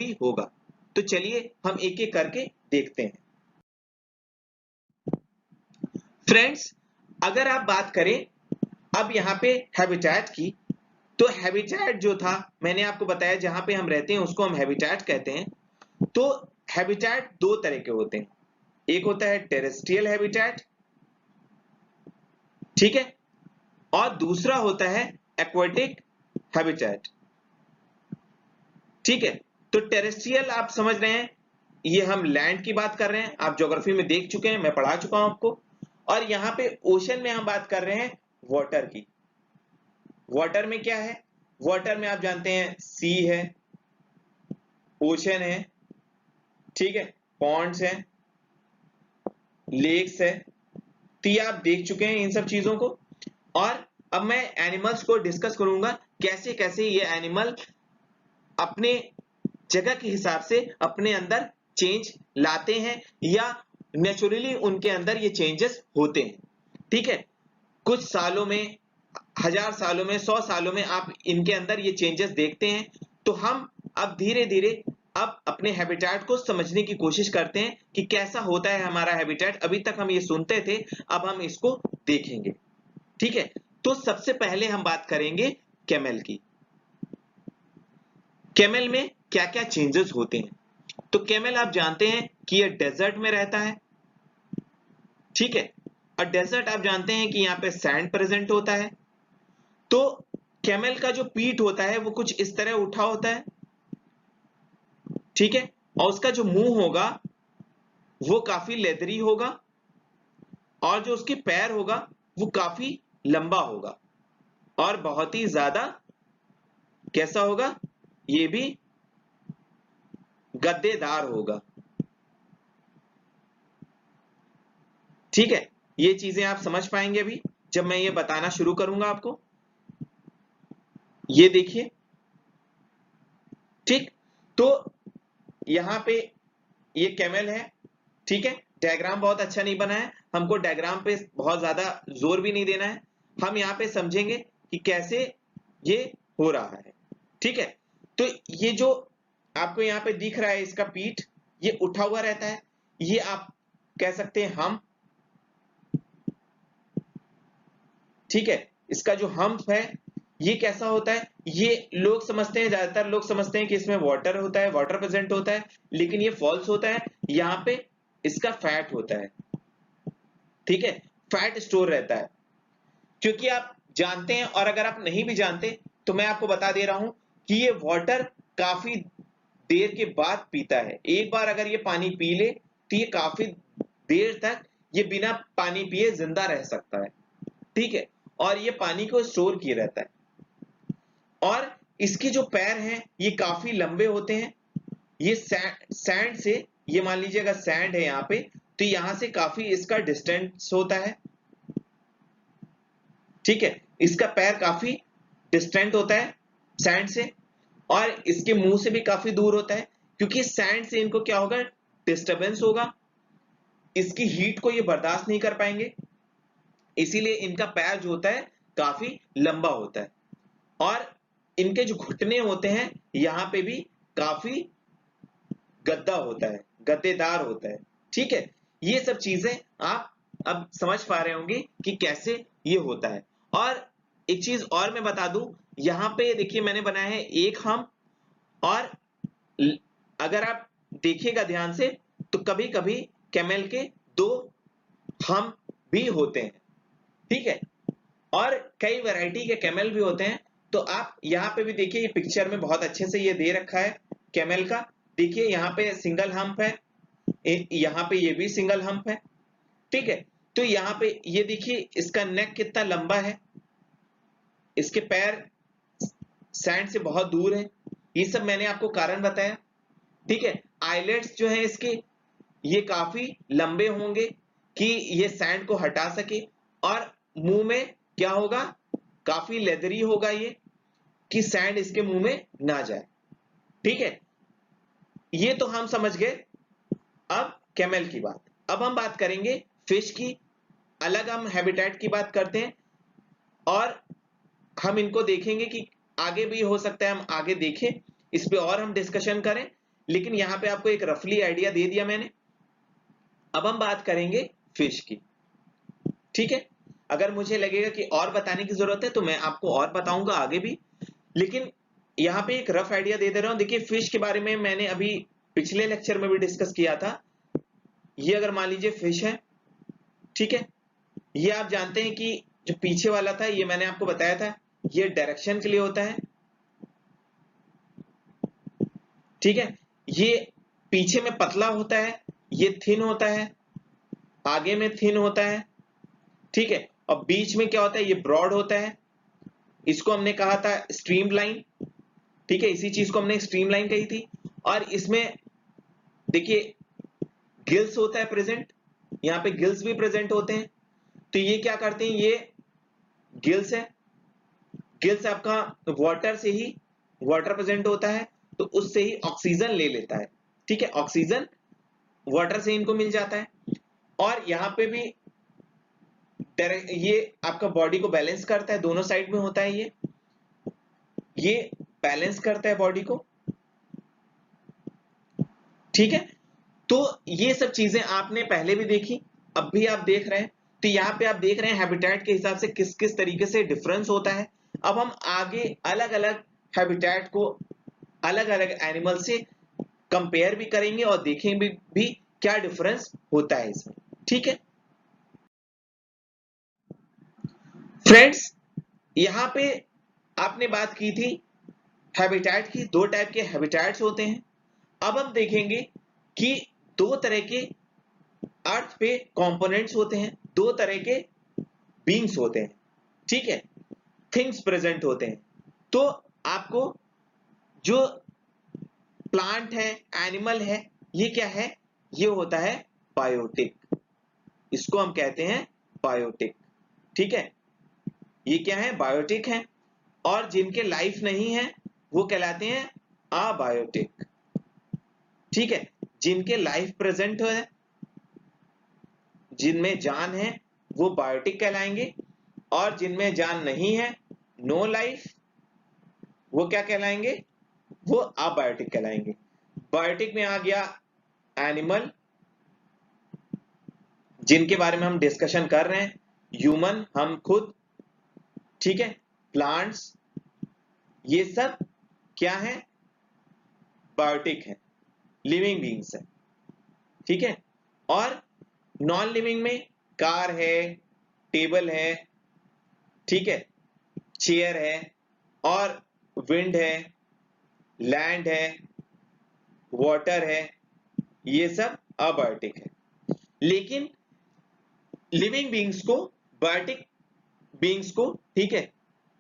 भी होगा। तो चलिए हम एक एक करके देखते हैं। फ्रेंड्स, अगर आप बात करें अब यहाँ पे हैबिटेट की, तो हैबिटेट जो था मैंने आपको बताया जहां पे हम रहते हैं उसको हम हैबिटेट कहते हैं। तो हैबिटेट दो तरह के होते हैं, एक होता है टेरेस्ट्रियल हैबिटेट, ठीक है, और दूसरा होता है एक्वाटिक हैबिटेट, ठीक है। तो टेरेस्ट्रियल आप समझ रहे हैं, ये हम लैंड की बात कर रहे हैं, आप ज्योग्राफी में देख चुके हैं, मैं पढ़ा चुका हूं आपको। और यहाँ पे ओशन में हम बात कर रहे हैं वाटर की। वाटर में क्या है, वाटर में आप जानते हैं सी है, ओशन है, ठीक है, पॉन्ड्स है, लेक्स है, तो ये आप देख चुके हैं इन सब चीजों को। और अब मैं एनिमल्स को डिस्कस करूंगा, कैसे कैसे ये एनिमल अपने जगह के हिसाब से अपने अंदर चेंज लाते हैं या नेचुरली उनके अंदर ये चेंजेस होते हैं, ठीक है। कुछ सालों में, 1000 सालों में, 100 सालों में आप इनके अंदर ये चेंजेस देखते हैं। तो हम अब धीरे धीरे अब अपने हैबिटेट को समझने की कोशिश करते हैं कि कैसा होता है हमारा हैबिटेट। अभी तक हम ये सुनते थे, अब हम इसको देखेंगे, ठीक है। तो सबसे पहले हम बात करेंगे कैमल की। कैमल में क्या क्या चेंजेस होते हैं। तो कैमल आप जानते हैं कि यह डेजर्ट में रहता है, ठीक है, और डेजर्ट आप जानते हैं कि यहाँ पे सैंड प्रेजेंट होता है। तो कैमल का जो पीठ होता है वो कुछ इस तरह उठा होता है, ठीक है, और उसका जो मुंह होगा वो काफी लेदरी होगा, और जो उसके पैर होगा वो काफी लंबा होगा और बहुत ही ज्यादा कैसा होगा, ये भी गद्देदार होगा, ठीक है। ये चीजें आप समझ पाएंगे अभी जब मैं ये बताना शुरू करूंगा आपको। ये देखिए, ठीक, तो यहां पे ये कैमल है, ठीक है। डायग्राम बहुत अच्छा नहीं बना है, हमको डायग्राम पे बहुत ज्यादा जोर भी नहीं देना है, हम यहाँ पे समझेंगे कि कैसे ये हो रहा है, ठीक है। तो ये जो आपको यहाँ पे दिख रहा है इसका पीठ, ये उठा हुआ रहता है, ये आप कह सकते हैं हम, ठीक है। इसका जो हम्प है ये कैसा होता है, ये लोग समझते हैं, ज्यादातर लोग समझते हैं कि इसमें वाटर होता है, वाटर प्रेजेंट होता है, लेकिन ये फॉल्स होता है। यहाँ पे इसका फैट होता है, ठीक है, फैट स्टोर रहता है। क्योंकि आप जानते हैं, और अगर आप नहीं भी जानते तो मैं आपको बता दे रहा हूं कि ये वाटर काफी देर के बाद पीता है। एक बार अगर ये पानी पी ले तो ये काफी देर तक ये बिना पानी पिए जिंदा रह सकता है, ठीक है, और ये पानी को स्टोर किए रहता है। और इसके जो पैर हैं ये काफी लंबे होते हैं। ये सैंड से, ये मान लीजिए अगर सैंड है यहाँ पे, तो यहां से काफी इसका डिस्टेंस होता है, ठीक है, इसका पैर काफी डिस्टेंट होता है सैंड से, और इसके मुंह से भी काफी दूर होता है, क्योंकि सैंड से इनको क्या होगा, डिस्टरबेंस होगा, इसकी हीट को ये बर्दाश्त नहीं कर पाएंगे, इसीलिए इनका पैर जो होता है काफी लंबा होता है। और इनके जो घुटने होते हैं यहाँ पे भी काफी गद्दा होता है, गद्देदार होता है, ठीक है। ये सब चीजें आप अब समझ पा रहे होंगे कि कैसे ये होता है। और एक चीज और मैं बता दूं, यहाँ पे देखिए मैंने बनाया है एक हम, और अगर आप देखिएगा ध्यान से तो कभी कभी कैमल के दो हम भी होते हैं, ठीक है, और कई वैरायटी के कैमल भी होते हैं। तो आप यहाँ पे भी देखिए, ये पिक्चर में बहुत अच्छे से ये दे रखा है कैमल का। देखिए यहाँ पे सिंगल हम्प है, यहाँ पे ये भी सिंगल हम्प है, ठीक है। तो यहाँ पे ये देखिए इसका नेक कितना लंबा है, इसके पैर सैंड से बहुत दूर है, ये सब मैंने आपको कारण बताया, ठीक है। आइलेट्स जो है इसके, ये काफी लंबे होंगे कि ये सैंड को हटा सके, और मुंह में क्या होगा, काफी लेदरी होगा ये, कि सैंड इसके मुंह में ना जाए, ठीक है। ये तो हम समझ गए। अब कैमल की बात, अब हम बात करेंगे फिश की। अलग हम हैबिटेट की बात करते हैं, और हम इनको देखेंगे कि आगे भी हो सकता है हम आगे देखें इस पे और हम डिस्कशन करें। लेकिन यहाँ पे आपको एक रफली आइडिया दे दिया मैंने। अब हम बात करेंगे फिश की, ठीक है। अगर मुझे लगेगा कि और बताने की जरूरत है तो मैं आपको और बताऊंगा आगे भी, लेकिन यहाँ पे एक रफ आइडिया दे दे रहा हूं। देखिए फिश के बारे में मैंने अभी पिछले लेक्चर में भी डिस्कस किया था। ये अगर मान लीजिए फिश है, ठीक है, ये आप जानते हैं कि जो पीछे वाला था ये मैंने आपको बताया था, ये डायरेक्शन के लिए होता है, ठीक है। ये पीछे में पतला होता है, ये थिन होता है, आगे में थिन होता है, ठीक है, और बीच में क्या होता है, ये ब्रॉड होता है। इसको हमने कहा था स्ट्रीमलाइन, ठीक है, इसी चीज को हमने स्ट्रीमलाइन कही थी। और इसमें देखिए गिल्स होता है प्रेजेंट, यहाँ पे गिल्स भी प्रेजेंट होते हैं। तो ये क्या करते हैं, ये गिल्स है, गिल्स आपका वाटर से ही, वाटर प्रेजेंट होता है तो उससे ही ऑक्सीजन ले लेता है, ठीक है, ऑक्सीजन वाटर से इनको मिल जाता है। और यहाँ पे भी ये आपका बॉडी को बैलेंस करता है, दोनों साइड में होता है, ये बैलेंस करता है बॉडी को, ठीक है। तो ये सब चीजें आपने पहले भी देखी, अब भी आप देख रहे हैं। तो यहाँ पे आप देख रहे हैं हैबिटेट के हिसाब से किस किस तरीके से डिफरेंस होता है। अब हम आगे अलग अलग हैबिटेट को अलग अलग एनिमल से कंपेयर भी करेंगे और देखेंगे भी क्या डिफरेंस होता है इसमें, ठीक है। फ्रेंड्स, यहाँ पे आपने बात की थी हैबिटेट की, दो टाइप के हैबिटेट्स होते हैं। अब हम देखेंगे कि दो तरह के अर्थ पे कंपोनेंट्स होते हैं, दो तरह के बींग्स होते हैं, ठीक है, थिंग्स प्रेजेंट होते हैं। तो आपको जो प्लांट है, एनिमल है, ये क्या है, ये होता है बायोटिक, इसको हम कहते हैं बायोटिक, ठीक है, ये क्या है, बायोटिक है। और जिनके लाइफ नहीं है वो कहलाते हैं अबायोटिक, ठीक है, जिनके लाइफ प्रेजेंट है, जिनमें जान है, वो बायोटिक कहलाएंगे। और जिनमें जान नहीं है, नो लाइफ, वो क्या कहलाएंगे, वो अबायोटिक कहलाएंगे। बायोटिक में आ गया एनिमल, जिनके बारे में हम डिस्कशन कर रहे हैं, ह्यूमन, हम खुद, ठीक है, प्लांट्स, ये सब क्या है, बायोटिक है, लिविंग बींग्स है, ठीक है। और नॉन लिविंग में कार है, टेबल है, ठीक है, चेयर है, और विंड है, लैंड है, वाटर है, ये सब अबायोटिक है। लेकिन लिविंग बींग्स को, बायोटिक बींग्स को, ठीक है,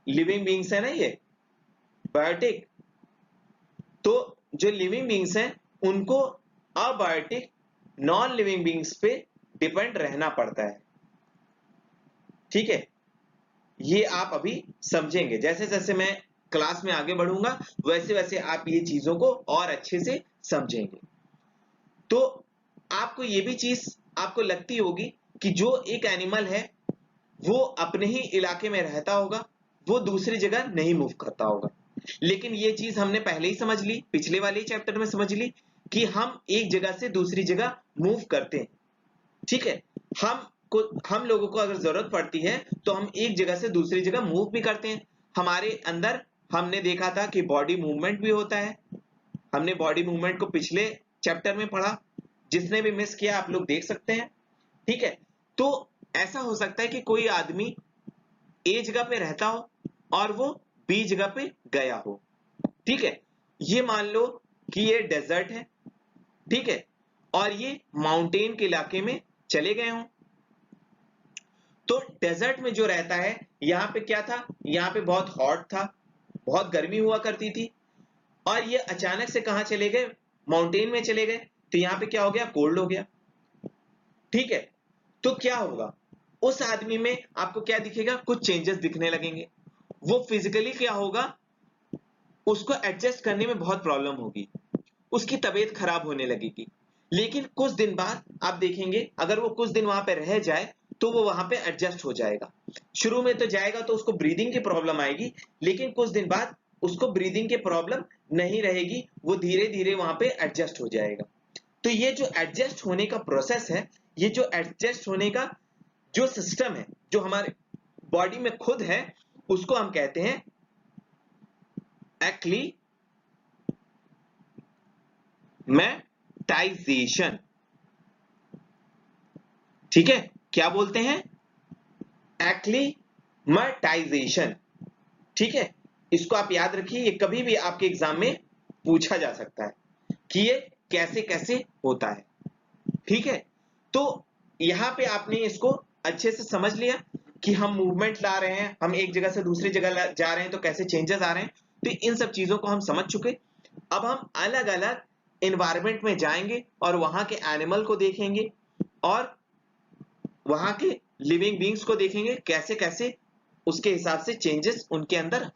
लिविंग बींग्स है ना ये बायोटिक, तो जो लिविंग बींग्स हैं उनको अबायोटिक नॉन लिविंग बींग्स पे डिपेंड रहना पड़ता है, ठीक है। ये आप अभी समझेंगे, जैसे जैसे मैं क्लास में आगे बढ़ूंगा वैसे वैसे आप ये चीजों को और अच्छे से समझेंगे। तो आपको ये भी चीज आपको लगती होगी कि जो एक एनिमल है वो अपने ही इलाके में रहता होगा, वो दूसरी जगह नहीं मूव करता होगा। लेकिन ये चीज हमने पहले ही समझ ली, पिछले वाले चैप्टर में समझ ली कि हम एक जगह से दूसरी जगह मूव करते हैं, ठीक है। हम लोगों को अगर जरूरत पड़ती है तो हम एक जगह से दूसरी जगह मूव भी करते हैं। हमारे अंदर हमने देखा था कि बॉडी मूवमेंट भी होता है, हमने बॉडी मूवमेंट को पिछले चैप्टर में पढ़ा, जिसने भी मिस किया आप लोग देख सकते हैं, ठीक है। तो ऐसा हो सकता है कि कोई आदमी ए जगह पे रहता हो और वो बी जगह पे गया हो, ठीक है। ये मान लो कि ये डेजर्ट है, ठीक है, और ये माउंटेन के इलाके में चले गए हों। तो डेजर्ट में जो रहता है, यहाँ पे क्या था, यहाँ पे बहुत हॉट था, बहुत गर्मी हुआ करती थी, और ये अचानक से कहां चले गए, माउंटेन में चले गए, तो यहाँ पे क्या हो गया, कोल्ड हो गया, ठीक है। तो क्या होगा, उस आदमी में आपको क्या दिखेगा, कुछ चेंजेस दिखने लगेंगे। वो फिजिकली क्या होगा, उसको एडजस्ट करने में बहुत प्रॉब्लम होगी, उसकी तबीयत खराब होने लगेगी। लेकिन कुछ दिन बाद आप देखेंगे अगर वो कुछ दिन वहां पे रह जाए तो वो वहां पे एडजस्ट हो जाएगा। शुरू में तो जाएगा तो उसको ब्रीदिंग की प्रॉब्लम आएगी, लेकिन कुछ दिन बाद उसको ब्रीदिंग की प्रॉब्लम नहीं रहेगी, वो धीरे धीरे वहां पे एडजस्ट हो जाएगा। तो ये जो एडजस्ट होने का प्रोसेस है, ये जो एडजस्ट होने का जो सिस्टम है जो हमारे बॉडी में खुद है, उसको हम कहते हैं एक्लीमैटाइजेशन। ठीक है, क्या बोलते हैं? एक्लीमैटाइजेशन। ठीक है, इसको आप याद रखिए, ये कभी भी आपके एग्जाम में पूछा जा सकता है कि ये कैसे कैसे होता है। ठीक है, तो यहां पे आपने इसको अच्छे से समझ लिया कि हम मूवमेंट ला रहे हैं, हम एक जगह से दूसरी जगह जा रहे हैं तो कैसे चेंजेस आ रहे हैं। तो इन सब चीजों को हम समझ चुके। अब हम अलग अलग एनवायरमेंट में जाएंगे और वहां के एनिमल को देखेंगे और वहां के लिविंग बींग्स को देखेंगे कैसे कैसे उसके हिसाब से चेंजेस उनके अंदर